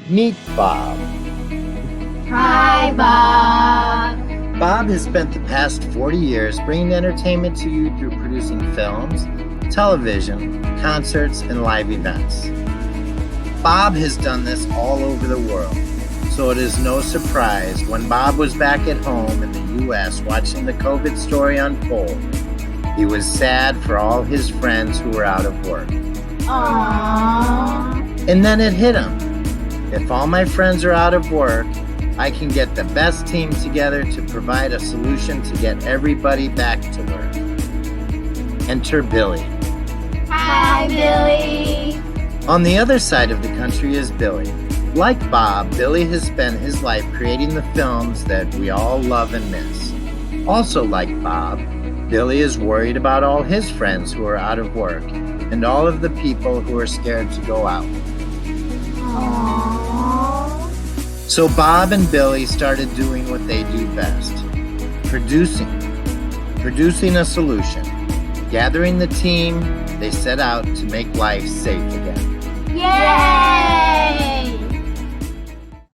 Meet Bob. Hi, Bob. Bob has spent the past 40 years bringing entertainment to you through producing films, television, concerts, and live events. Bob has done this all over the world, so it is no surprise when Bob was back at home in the U.S. watching the COVID story unfold. He was sad for all his friends who were out of work. Aww. And then it hit him. If all my friends are out of work, I can get the best team together to provide a solution to get everybody back to work. Enter Billy. Hi, Billy. On the other side of the country is Billy. Like Bob, Billy has spent his life creating the films that we all love and miss. Also like Bob, Billy is worried about all his friends who are out of work and all of the people who are scared to go out. Aww. So Bob and Billy started doing what they do best, producing a solution. Gathering the team, they set out to make life safe again. Yay!